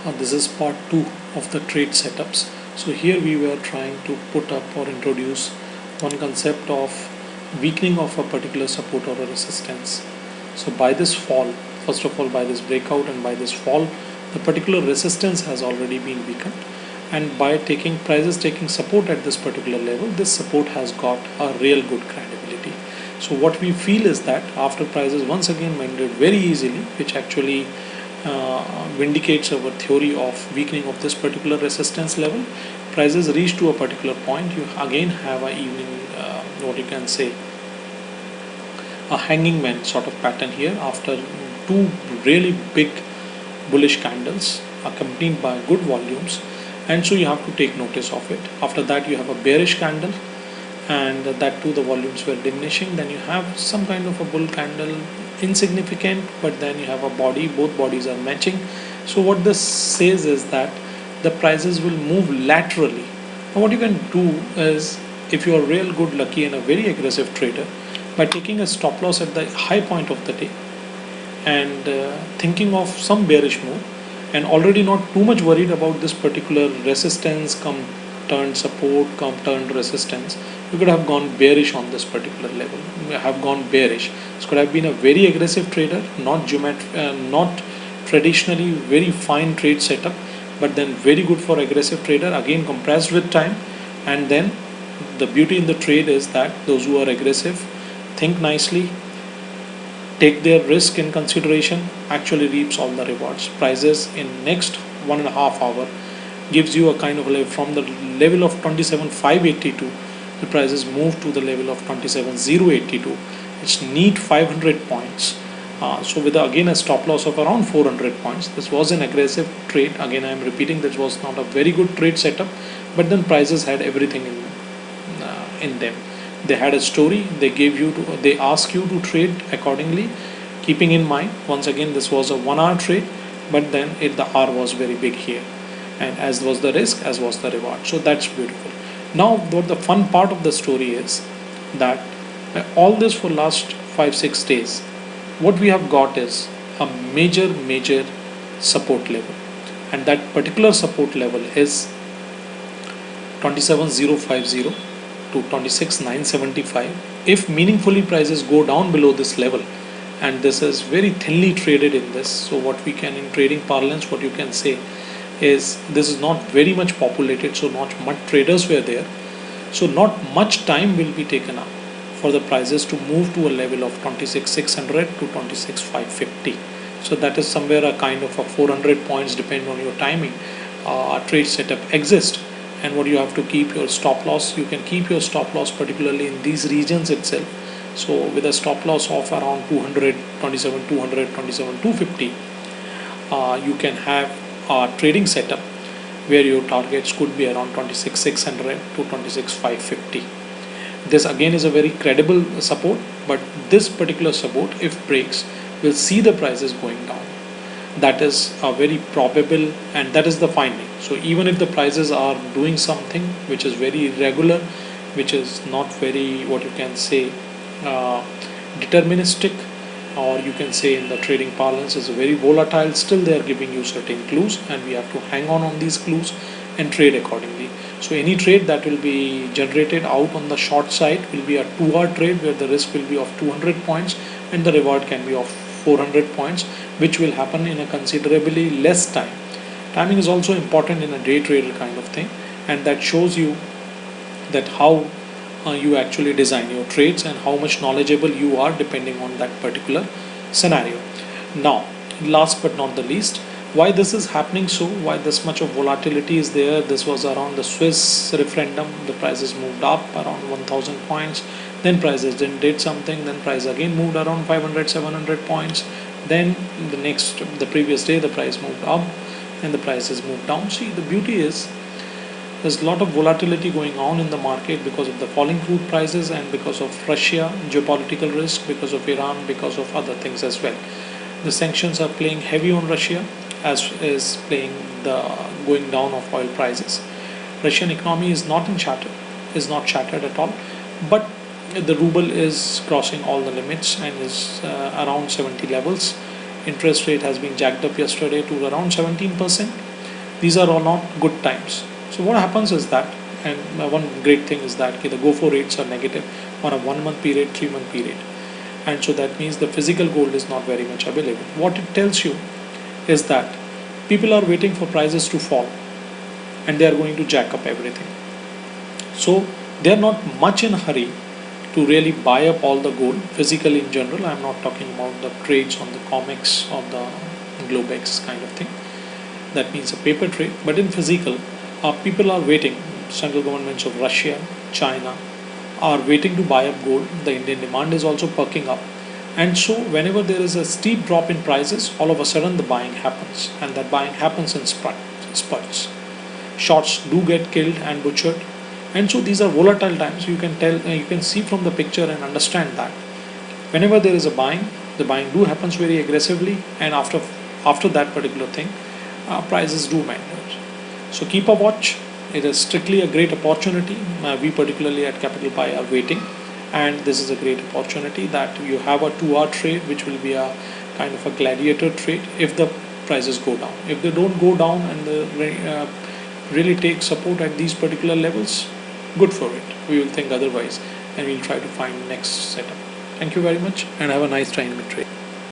This is part 2 of the trade setups. So here we were trying to put up or introduce one concept of weakening of a particular support or a resistance. So by this fall, first of all by this breakout and by this fall, the particular resistance has already been weakened, and by taking prices taking support at this particular level, this support has got a real good credibility. So what we feel is that after prices once again mended very easily, which actually vindicates our theory of weakening of this particular resistance level, prices reach to a particular point, you again have a evening what you can say a hanging man sort of pattern here after two really big bullish candles accompanied by good volumes, and so you have to take notice of it. After that you have a bearish candle, and that too the volumes were diminishing. Then you have some kind of a bull candle, insignificant, but then you have a body, both bodies are matching. So what this says is that the prices will move laterally. Now what you can do is, if you are real good lucky and a very aggressive trader, by taking a stop loss at the high point of the day and thinking of some bearish move, and already not too much worried about this particular resistance come turned support come turned resistance, you could have gone bearish on this particular level. You have gone bearish. This could have been a very aggressive trader, not traditionally very fine trade setup, but then very good for aggressive trader, again compressed with time. And then the beauty in the trade is that those who are aggressive think nicely, take their risk in consideration, actually reaps all the rewards. Prices in next 1.5 hour gives you a kind of level from the level of 27,582. The prices move to the level of 27,082. It's neat 500 points. So with again a stop loss of around 400 points. This was an aggressive trade. Again, I am repeating, this was not a very good trade setup, but then prices had everything in them. They had a story. They ask you to trade accordingly, keeping in mind once again this was a 1 hour trade, but then the R was very big here, and as was the risk, as was the reward. So that's beautiful. Now what the fun part of the story is that all this for last 5-6 days, what we have got is a major support level, and that particular support level is 27,050 to 26,975. If meaningfully prices go down below this level, and this is very thinly traded in this, so what we can in trading parlance, what you can say is this is not very much populated, so not much traders were there, so not much time will be taken up for the prices to move to a level of 26,600 to 26,550. So that is somewhere a kind of a 400 points, depending on your timing, trade setup exists. And what you have to keep your stop loss, you can keep your stop loss particularly in these regions itself. So with a stop loss of around 200, 27,200, 27,250, you can have a trading setup where your targets could be around 26,600 to 26,550. This again is a very credible support, but this particular support, if breaks, will see the prices going down. That is a very probable, and that is the finding. So even if the prices are doing something which is very irregular, which is not very, what you can say, deterministic, or you can say in the trading parlance is very volatile, still they are giving you certain clues, and we have to hang on these clues and trade accordingly. So any trade that will be generated out on the short side will be a 2 hour trade where the risk will be of 200 points and the reward can be of 400 points, which will happen in a considerably less time. Timing is also important in a day trader kind of thing, and that shows you that how you actually design your trades and how much knowledgeable you are depending on that particular scenario. Now, last but not the least, why this is happening, so why this much of volatility is there. This was around the Swiss referendum, the prices moved up around 1000 points, then prices did something, then price again moved around 500-700 points, then the previous day the price moved up and the prices moved down. See, the beauty is there's a lot of volatility going on in the market because of the falling crude prices and because of Russia, geopolitical risk, because of Iran, because of other things as well. The sanctions are playing heavy on Russia, as is playing the going down of oil prices. Russian economy is not shattered at all, but the ruble is crossing all the limits and is around 70 levels. Interest rate has been jacked up yesterday to around 17%. these are all not good times. So what happens is that, and one great thing is that the GOFO rates are negative on a 1 month period, 3 month period, and so that means the physical gold is not very much available. What it tells you is that people are waiting for prices to fall and they are going to jack up everything. So they are not much in a hurry to really buy up all the gold physically in general. I'm not talking about the trades on the COMEX or the Globex kind of thing. That means a paper trade, but in physical, people are waiting. Central governments of Russia, China are waiting to buy up gold. The Indian demand is also perking up, and so whenever there is a steep drop in prices, all of a sudden the buying happens, and that buying happens in spurts. Shorts do get killed and butchered, and so these are volatile times. You can tell, you can see from the picture and understand that whenever there is a buying, the buying do happens very aggressively, and after that particular thing, prices do meander. So keep a watch. It is strictly a great opportunity. We particularly at Capital Buy are waiting, and this is a great opportunity that you have a 2 hour trade, which will be a kind of a gladiator trade if the prices go down. If they don't go down and they really take support at these particular levels, good for it. We will think otherwise, and we'll try to find next setup. Thank you very much, and have a nice time with trade.